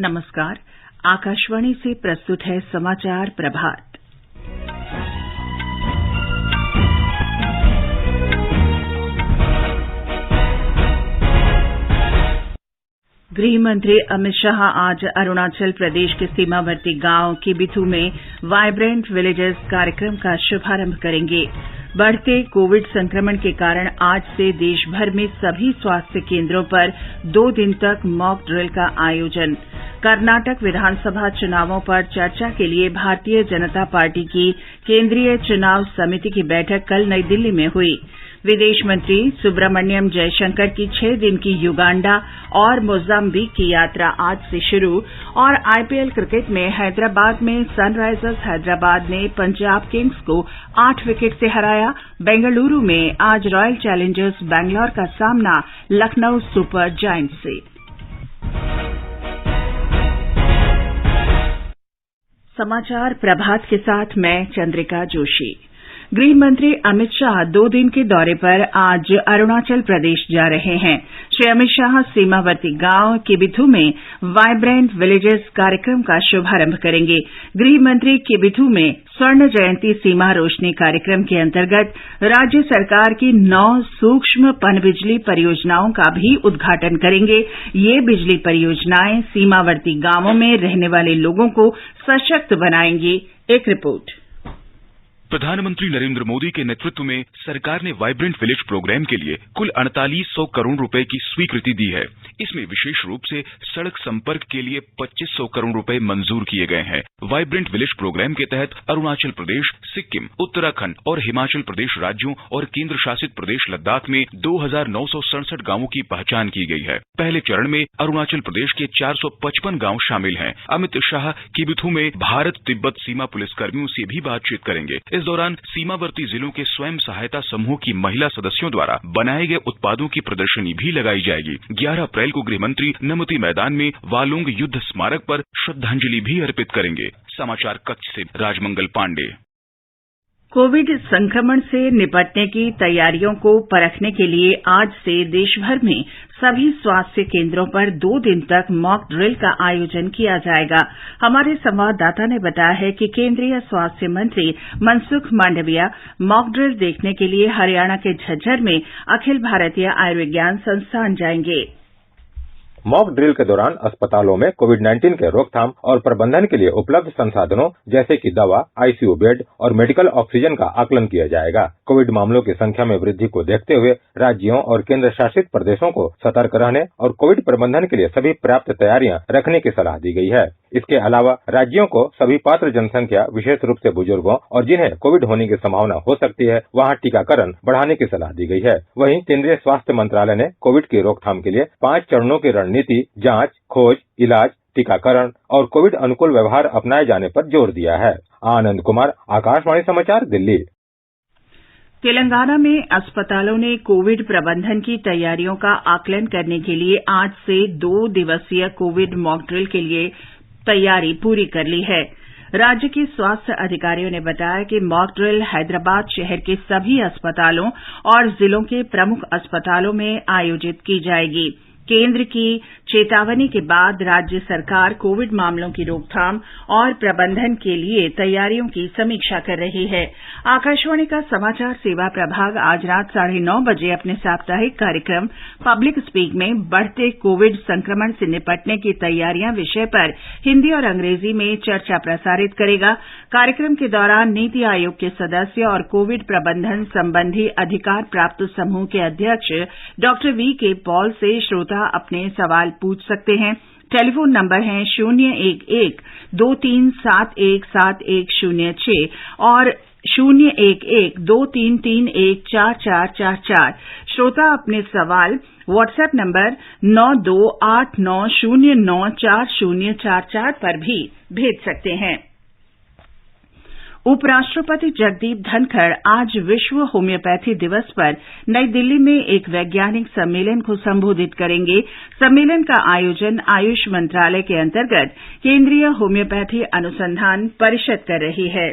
नमस्कार। आकाशवाणी से प्रस्तुत है समाचार प्रभात। गृह मंत्री अमित शाह आज अरुणाचल प्रदेश के सीमावर्ती गांव किबिथु में वाइब्रेंट विलेजेस कार्यक्रम का शुभारंभ करेंगे। बढ़ते कोविड संक्रमण के कारण आज से देश भर में सभी स्वास्थ्य केंद्रों पर 2 दिन तक मॉक ड्रिल का आयोजन। कर्नाटक विधानसभा चुनावों पर चर्चा के लिए भारतीय जनता पार्टी की केंद्रीय चुनाव समिति की बैठक कल नई दिल्ली में हुई। विदेश मंत्री सुब्रमण्यम जयशंकर की 6 दिन की युगांडा और मोजाम्बिक की यात्रा आज से शुरू। और आईपीएल क्रिकेट में हैदराबाद में सनराइजर्स हैदराबाद ने पंजाब किंग्स को 8 विकेट से हराया। बेंगलुरु में आज रॉयल चैलेंजर्स बैंगलोर का सामना लखनऊ सुपर जायंट्स से। समाचार प्रभात के साथ मैं चंद्रिका जोशी। गृह मंत्री अमित शाह 2 दिन के दौरे पर आज अरुणाचल प्रदेश जा रहे हैं। श्री अमित शाह सीमावर्ती गांव किबिथु में वाइब्रेंट विलेजेस कार्यक्रम का शुभारंभ करेंगे। गृह मंत्री किबिथु में स्वर्ण जयंती सीमा रोशनी कार्यक्रम के अंतर्गत राज्य सरकार की 9 सूक्ष्म पनबिजली परियोजनाओं का भी उद्घाटन करेंगे। ये बिजली परियोजनाएं सीमावर्ती गांवों में रहने वाले लोगों को सशक्त बनाएंगी। एक रिपोर्ट। प्रधानमंत्री नरेंद्र मोदी के नेतृत्व में सरकार ने वाइब्रेंट विलेज प्रोग्राम के लिए कुल 4800 करोड़ रुपए की स्वीकृति दी है। इसमें विशेष रूप से सड़क संपर्क के लिए 2500 करोड़ रुपए मंजूर किए गए हैं। वाइब्रेंट विलेज प्रोग्राम के तहत अरुणाचल प्रदेश, सिक्किम, उत्तराखंड और हिमाचल प्रदेश राज्यों और केंद्र शासित प्रदेश लद्दाख में 2967 गांवों की पहचान की गई है। पहले चरण में अरुणाचल प्रदेश के 455 गांव शामिल हैं। अमित शाह किबिथु में भारत तिब्बत सीमा पुलिसकर्मियों से भी बातचीत करेंगे। इस दौरान सीमावर्ती जिलों के स्वयं सहायता समूह की महिला सदस्यों द्वारा बनाए गए उत्पादों की प्रदर्शनी भी लगाई जाएगी। 11 अप्रैल को गृह मंत्री नमती मैदान में वालोंग युद्ध स्मारक पर श्रद्धांजलि भी अर्पित करेंगे। समाचार कक्ष से राजमंगल पांडे। कोविड संक्रमण से निपटने की तैयारियों को परखने के लिए आज से देशभर में सभी स्वास्थ्य केंद्रों पर 2 दिन तक मॉक ड्रिल का आयोजन किया जाएगा। हमारे संवाददाता ने बताया है कि केंद्रीय स्वास्थ्य मंत्री मनसुख मांडविया मॉक ड्रिल देखने के लिए हरियाणा के झज्जर में अखिल भारतीय आयुर्विज्ञान संस्थान जाएंगे। मॉक ड्रिल के दौरान अस्पतालों में कोविड-19 के रोकथाम और प्रबंधन के लिए उपलब्ध संसाधनों जैसे कि दवा, आईसीयू बेड और मेडिकल ऑक्सीजन का आकलन किया जाएगा। कोविड मामलों की संख्या में वृद्धि को देखते हुए राज्यों और केंद्र शासित प्रदेशों को सतर्क रहने और कोविड प्रबंधन के लिए सभी पर्याप्त तैयारियां रखने की सलाह दी गई है। इसके अलावा राज्यों को सभी पात्र जनसंख्या, विशेष रूप से बुजुर्गों और जिन्हें कोविड होने की संभावना हो सकती है, वहां टीकाकरण बढ़ाने की सलाह दी गई है। वहीं केंद्रीय स्वास्थ्य मंत्रालय ने कोविड की रोकथाम के लिए 5 चरणों की रणनीति जांच, खोज, इलाज, टीकाकरण और कोविड अनुकूल व्यवहार अपनाए जाने पर जोर दिया है। आनंद कुमार, आकाशवाणी समाचार, दिल्ली। तेलंगाना में अस्पतालों ने कोविड प्रबंधन की तैयारियों का आकलन करने के लिए आज से 2 दिवसीय कोविड मॉक ड्रिल के लिए तैयारी पूरी कर ली है। राज्य के स्वास्थ्य अधिकारियों ने बताया कि मॉक ड्रिल हैदराबाद शहर के सभी अस्पतालों और जिलों के प्रमुख अस्पतालों में आयोजित की जाएगी। केंद्र की चेतावनी के बाद राज्य सरकार कोविड मामलों की रोकथाम और प्रबंधन के लिए तैयारियों की समीक्षा कर रही है। आकाशवाणी का समाचार सेवा प्रभाग आज रात 9:30 बजे अपने साप्ताहिक कार्यक्रम पब्लिक स्पीक में बढ़ते कोविड संक्रमण से निपटने की तैयारियां विषय पर हिंदी और अंग्रेजी में चर्चा प्रसारित करेगा। कार्यक्रम के दौरान नीति आयोग के सदस्य और कोविड प्रबंधन संबंधी अधिकार प्राप्त समूह के अध्यक्ष डॉ वी के पॉल से श्रोता अपने सवाल पूछ सकते हैं। टेलीफोन नंबर है 011-2371-7106 और 011-2331-4444। श्रोता अपने सवाल व्हाट्सएप नंबर 9289094044 पर भी भेज सकते हैं। उपराष्ट्रपति जगदीप धनखड़ आज विश्व होम्योपैथी दिवस पर नई दिल्ली में एक वैज्ञानिक सम्मेलन को संबोधित करेंगे। सम्मेलन का आयोजन आयुष मंत्रालय के अंतर्गत केंद्रीय होम्योपैथी अनुसंधान परिषद कर रही है।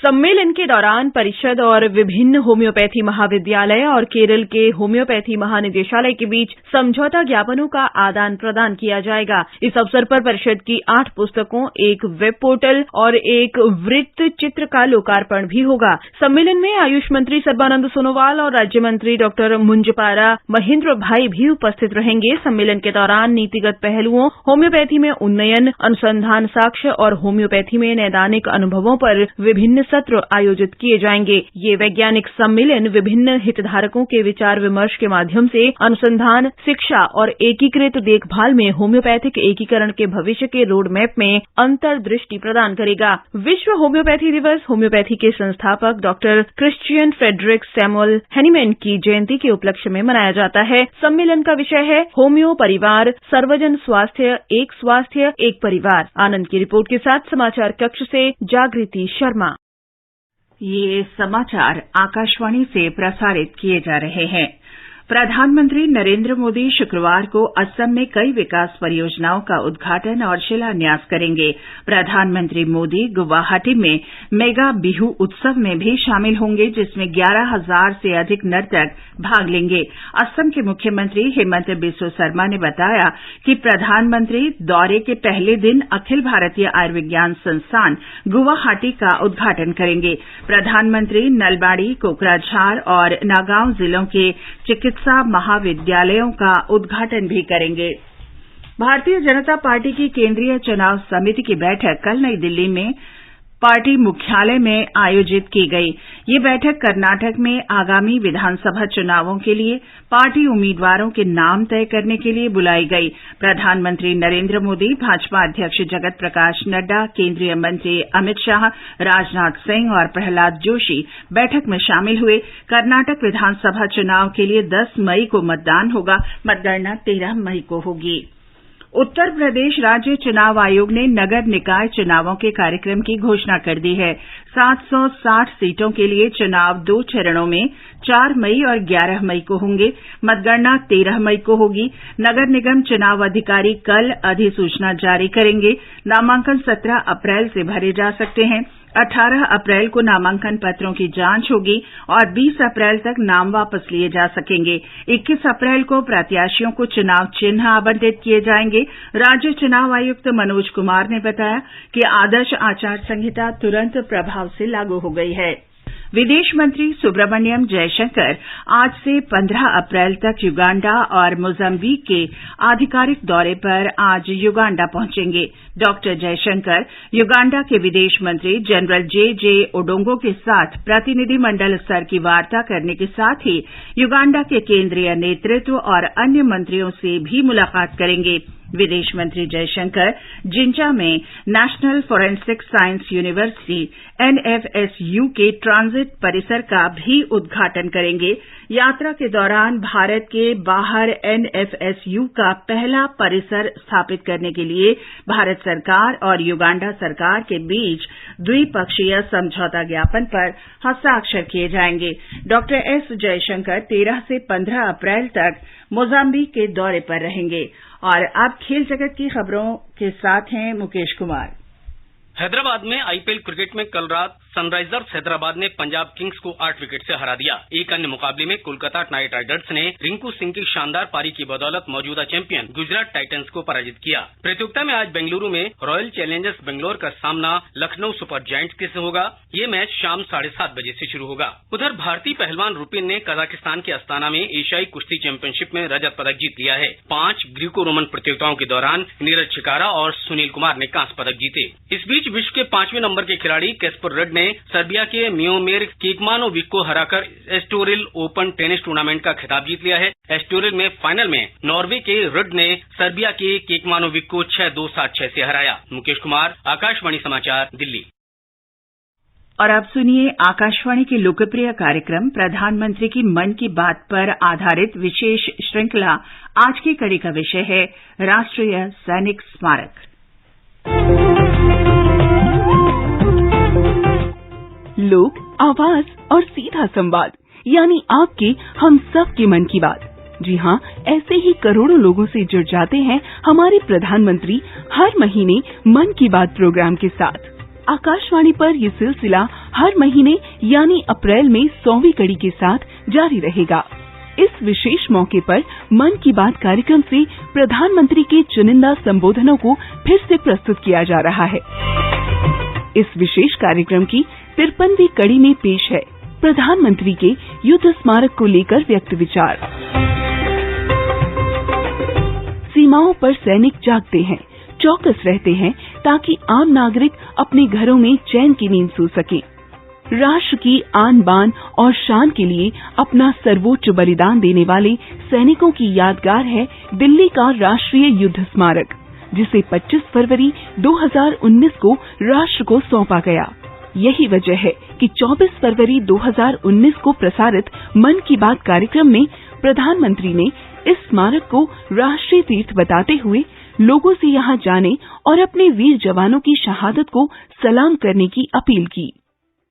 सम्मेलन के दौरान परिषद और विभिन्न होम्योपैथी महाविद्यालय और केरल के होम्योपैथी महानिदेशालय के बीच समझौता ज्ञापनों का आदान प्रदान किया जाएगा। इस अवसर पर परिषद की 8 पुस्तकों, एक वेब पोर्टल और एक वृत्त चित्र का लोकार्पण भी होगा। सम्मेलन में आयुष मंत्री सर्बानंद सोनोवाल और राज्य मंत्री डॉक्टर मुंजपारा महेंद्र भाई भी उपस्थित रहेंगे। सम्मेलन के दौरान नीतिगत पहलुओं, होम्योपैथी में उन्नयन, अनुसंधान साक्ष्य और होम्योपैथी में नैदानिक अनुभवों पर विभिन्न सत्र आयोजित किए जाएंगे। ये वैज्ञानिक सम्मेलन विभिन्न हितधारकों के विचार विमर्श के माध्यम से अनुसंधान, शिक्षा और एकीकृत देखभाल में होम्योपैथिक एकीकरण के भविष्य के रोड मैप में अंतर्दृष्टि प्रदान करेगा। विश्व होम्योपैथी दिवस होम्योपैथी के संस्थापक doctor Christian Friedrich Samuel Hahnemann की जयंती के उपलक्ष्य में मनाया जाता है। सम्मेलन का विषय है होम्यो परिवार, सर्वजन स्वास्थ्य, एक परिवार। आनंद की रिपोर्ट के साथ समाचार कक्ष से जागृति शर्मा। ये समाचार आकाशवाणी से प्रसारित किए जा रहे हैं। प्रधानमंत्री नरेंद्र मोदी शुक्रवार को असम में कई विकास परियोजनाओं का उद्घाटन और शिलान्यास करेंगे। प्रधानमंत्री मोदी गुवाहाटी में मेगा बिहू उत्सव में भी शामिल होंगे, जिसमें 11,000 से अधिक नर्तक भाग लेंगे। असम के मुख्यमंत्री हेमंत बिस्व शर्मा ने बताया कि प्रधानमंत्री दौरे के पहले दिन अखिल भारतीय आयुर्विज्ञान संस्थान गुवाहाटी का उद्घाटन करेंगे। प्रधानमंत्री नलबाड़ी, कोकराझार और नागांव जिलों के चिकित्सा महाविद्यालयों का उद्घाटन भी करेंगे। भारतीय जनता पार्टी की केंद्रीय चुनाव समिति की बैठक कल नई दिल्ली में पार्टी मुख्यालय में आयोजित की गई। ये बैठक कर्नाटक में आगामी विधानसभा चुनावों के लिए पार्टी उम्मीदवारों के नाम तय करने के लिए बुलाई गई। प्रधानमंत्री नरेंद्र मोदी, भाजपा अध्यक्ष जगत प्रकाश नड्डा, केंद्रीय मंत्री अमित शाह, राजनाथ सिंह और प्रहलाद जोशी बैठक में शामिल हुए। कर्नाटक विधानसभा चुनाव के लिए 10 मई को मतदान होगा। मतगणना 13 मई को होगी। उत्तर प्रदेश राज्य चुनाव आयोग ने नगर निकाय चुनावों के कार्यक्रम की घोषणा कर दी है। 760 सीटों के लिए चुनाव 2 चरणों में 4 मई और 11 मई को होंगे। मतगणना 13 मई को होगी। नगर निगम चुनाव अधिकारी कल अधिसूचना जारी करेंगे। नामांकन 17 अप्रैल से भरे जा सकते हैं। 18 अप्रैल को नामांकन पत्रों की जांच होगी और 20 अप्रैल तक नाम वापस लिए जा सकेंगे। 21 अप्रैल को प्रत्याशियों को चुनाव चिन्ह आवंटित किए जाएंगे। राज्य चुनाव आयुक्त मनोज कुमार ने बताया कि आदर्श आचार संहिता तुरंत प्रभाव से लागू हो गई है। विदेश मंत्री सुब्रमण्यम जयशंकर आज से 15 अप्रैल तक युगांडा और मोजाम्बिक के आधिकारिक दौरे पर आज युगांडा पहुंचेंगे। डॉक्टर जयशंकर युगांडा के विदेश मंत्री जनरल जे ओडोंगो के साथ प्रतिनिधि मंडल स्तर की वार्ता करने के साथ ही युगांडा के केंद्रीय नेतृत्व और अन्य मंत्रियों से भी मुलाकात करेंगे। विदेश मंत्री जयशंकर जिंजा में national forensic science university NFSU के ट्रांजिट परिसर का भी उद्घाटन करेंगे। यात्रा के दौरान भारत के बाहर NFSU का पहला परिसर स्थापित करने के लिए भारत सरकार और युगांडा सरकार के बीच द्विपक्षीय समझौता ज्ञापन पर हस्ताक्षर किए जाएंगे। डॉक्टर एस जयशंकर 13 से 15 अप्रैल तक मोजाम्बिक के दौरे पर रहेंगे। और अब खेल जगत की खबरों के साथ हैं मुकेश कुमार। हैदराबाद में आईपीएल क्रिकेट में कल रात सनराइजर्स हैदराबाद ने पंजाब किंग्स को 8 विकेट से हरा दिया। एक अन्य मुकाबले में कोलकाता नाइट राइडर्स ने रिंकू सिंह की शानदार पारी की बदौलत मौजूदा चैंपियन गुजरात टाइटंस को पराजित किया। प्रतियोगिता में आज बेंगलुरु में रॉयल चैलेंजर्स बेंगलोर का सामना लखनऊ सुपर जायंट्स से होगा। ये मैच शाम 7:30 बजे से शुरू होगा। उधर भारतीय पहलवान रुपिन ने कजाकिस्तान के अस्ताना में एशियाई कुश्ती चैंपियनशिप में रजत पदक जीत लिया है। 5 ग्रीको रोमन प्रतियोगिताओं के दौरान नीरज शिकारा और सुनील कुमार ने कांस्य पदक जीते। इस बीच विश्व के 5वें नंबर के खिलाड़ी कैस्पर रड ने सर्बिया के मियोमिर कीकमानोविक को हराकर एस्टोरिल ओपन टेनिस टूर्नामेंट का खिताब जीत लिया है। एस्टोरिल में फाइनल में नॉर्वे के रड ने सर्बिया के कीकमानोविक को 6-2, 7-6 से हराया। मुकेश कुमार, आकाशवाणी समाचार, दिल्ली। और अब सुनिए आकाशवाणी के लोकप्रिय कार्यक्रम प्रधानमंत्री की मन की बात पर आधारित विशेष श्रृंखला। आज की कड़ी का विषय है राष्ट्रीय सैनिक स्मारक। लोक, आवाज और सीधा संवाद, यानी आपके हम सब के मन की बात। जी हाँ, ऐसे ही करोड़ों लोगों से जुड़ जाते हैं हमारे प्रधानमंत्री हर महीने मन की बात प्रोग्राम के साथ। आकाशवाणी पर ये सिलसिला हर महीने यानी अप्रैल में 100वीं कड़ी के साथ जारी रहेगा। इस विशेष मौके पर मन की बात कार्यक्रम से प्रधानमंत्री के चुनिंदा संबोधनों को फिर से प्रस्तुत किया जा रहा है। इस विशेष कार्यक्रम की 53वीं कड़ी में पेश है प्रधानमंत्री के युद्ध स्मारक को लेकर व्यक्त विचार। सीमाओं पर सैनिक जागते हैं, चौकस रहते हैं ताकि आम नागरिक अपने घरों में चैन की नींद सो सके। राष्ट्र की आन बान और शान के लिए अपना सर्वोच्च बलिदान देने वाले सैनिकों की यादगार है दिल्ली का राष्ट्रीय युद्ध स्मारक, जिसे 25 फरवरी 2019 को राष्ट्र को सौंपा गया। यही वजह है कि 24 फरवरी 2019 को प्रसारित मन की बात कार्यक्रम में प्रधानमंत्री ने इस स्मारक को राष्ट्रीय तीर्थ बताते हुए लोगों से यहां जाने और अपने वीर जवानों की शहादत को सलाम करने की अपील की।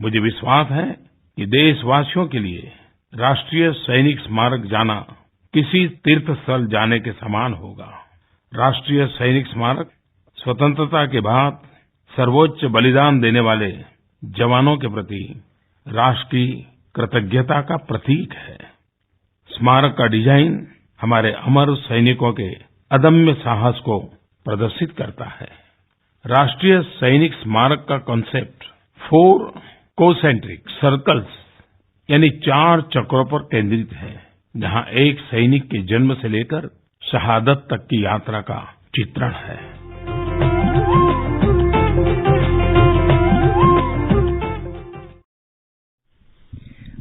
मुझे विश्वास है कि देशवासियों के लिए राष्ट्रीय सैनिक स्मारक जाना किसी तीर्थ स्थल जाने के समान होगा। राष्ट्रीय सैनिक स्मारक स्वतंत्रता के बाद सर्वोच्च बलिदान देने वाले जवानों के प्रति राष्ट्र की कृतज्ञता का प्रतीक है। स्मारक का डिजाइन हमारे अमर सैनिकों के अदम्य साहस को प्रदर्शित करता है। राष्ट्रीय सैनिक स्मारक का कॉन्सेप्ट 4 कोसेंट्रिक सर्कल्स यानी 4 चक्रों पर केंद्रित है, जहां एक सैनिक के जन्म से लेकर शहादत तक की यात्रा का चित्रण है।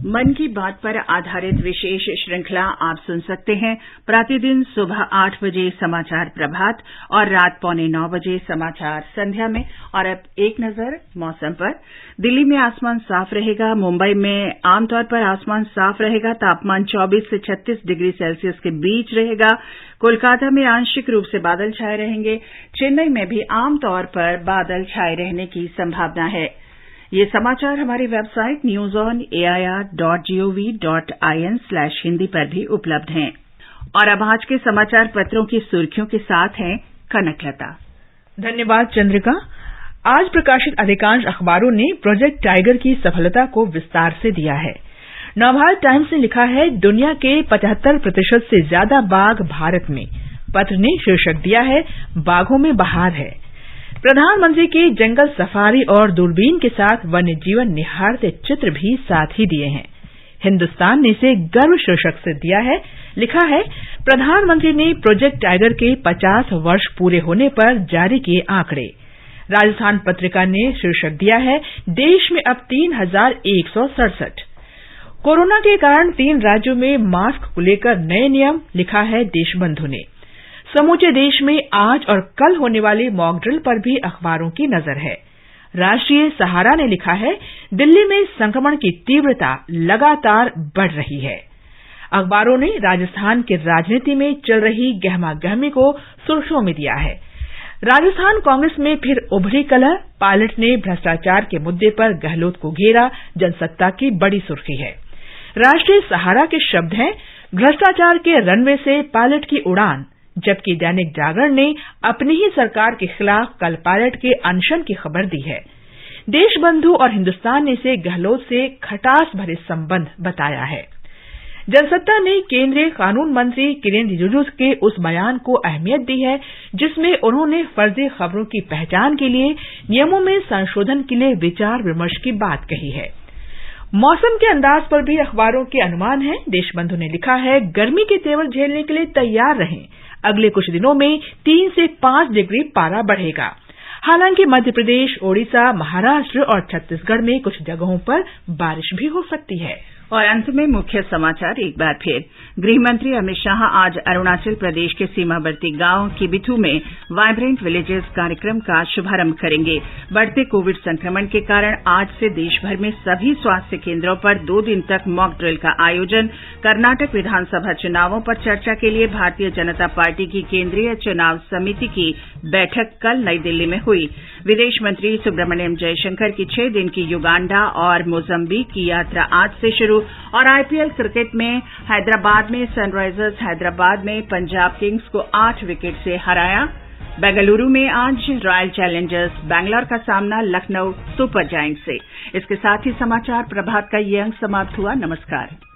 मन की बात पर आधारित विशेष श्रृंखला आप सुन सकते हैं प्रतिदिन सुबह 8 बजे समाचार प्रभात और रात 8:45 बजे समाचार संध्या में। और अब एक नजर मौसम पर। दिल्ली में आसमान साफ रहेगा, मुंबई में आमतौर पर आसमान साफ रहेगा, तापमान 24 से 36 डिग्री सेल्सियस के बीच रहेगा। कोलकाता में आंशिक रूप से बादल छाए रहेंगे, चेन्नई में भी आमतौर पर बादल छाए रहने की संभावना है। ये समाचार हमारी वेबसाइट newsonair.gov.in/hindi पर भी उपलब्ध हैं। और अब आज के समाचार पत्रों की सुर्खियों के साथ हैं कनकलता। धन्यवाद चंद्रिका। आज प्रकाशित अधिकांश अखबारों ने प्रोजेक्ट टाइगर की सफलता को विस्तार से दिया है। नवभारत टाइम्स ने लिखा है, दुनिया के 75% से ज्यादा बाघ भारत में। पत्र ने शीर्षक दिया है, बाघों में बहार है। प्रधानमंत्री के जंगल सफारी और दूरबीन के साथ वन्य जीवन निहारते चित्र भी साथ ही दिए हैं। हिंदुस्तान ने इसे गर्व शीर्षक से दिया है। लिखा है, प्रधानमंत्री ने प्रोजेक्ट टाइगर के 50 वर्ष पूरे होने पर जारी किए आंकड़े। राजस्थान पत्रिका ने शीर्षक दिया है, देश में अब 3167। कोरोना के कारण 3 राज्यों में मास्क को लेकर नए नियम। लिखा है देशबंधु ने। समूचे देश में आज और कल होने वाली मॉक ड्रिल पर भी अखबारों की नजर है। राष्ट्रीय सहारा ने लिखा है, दिल्ली में संक्रमण की तीव्रता लगातार बढ़ रही है। अखबारों ने राजस्थान की राजनीति में चल रही गहमागहमी को सुर्खियों में दिया है। राजस्थान कांग्रेस में फिर उभरी कलह। पायलट ने भ्रष्टाचार के मुद्दे पर गहलोत को घेरा, जनसत्ता की बड़ी सुर्खी है। राष्ट्रीय सहारा के शब्द हैं, भ्रष्टाचार के रनवे से पायलट की उड़ान। जबकि दैनिक जागरण ने अपनी ही सरकार के खिलाफ कल पायलट के अनशन की खबर दी है। देशबंधु और हिंदुस्तान ने इसे गहलोत से खटास भरे संबंध बताया है। जनसत्ता ने केंद्रीय कानून मंत्री किरेन रिजिजू के उस बयान को अहमियत दी है, जिसमें उन्होंने फर्जी खबरों की पहचान के लिए नियमों में संशोधन के लिए विचार विमर्श की बात कही है। मौसम के अंदाज पर भी अखबारों के अनुमान है। देशबंधु ने लिखा है, गर्मी के तेवर झेलने के लिए तैयार रहें। अगले कुछ दिनों में 3 से 5 डिग्री पारा बढ़ेगा। हालांकि मध्य प्रदेश, ओडिशा, महाराष्ट्र और छत्तीसगढ़ में कुछ जगहों पर बारिश भी हो सकती है। और अंत में मुख्य समाचार एक बार फिर। गृहमंत्री अमित शाह आज अरुणाचल प्रदेश के सीमावर्ती गांव किबिथू में वाइब्रेंट विलेजेस कार्यक्रम का शुभारंभ करेंगे। बढ़ते कोविड संक्रमण के कारण आज से देश भर में सभी स्वास्थ्य केंद्रों पर 2 दिन तक मॉक ड्रिल का आयोजन। कर्नाटक विधानसभा चुनावों पर चर्चा के लिए भारतीय जनता पार्टी की केंद्रीय चुनाव समिति की बैठक कल नई दिल्ली में हुई। विदेश मंत्री सुब्रमण्यम जयशंकर की 6 दिन की युगांडा और मोजम्बिक की यात्रा आज से शुरू। और आईपीएल क्रिकेट में हैदराबाद में सनराइजर्स हैदराबाद में पंजाब किंग्स को 8 विकेट से हराया। बेंगलुरु में आज रॉयल चैलेंजर्स बैंगलोर का सामना लखनऊ सुपर जायंट्स से। इसके साथ ही समाचार प्रभात का ये अंक समाप्त हुआ। नमस्कार।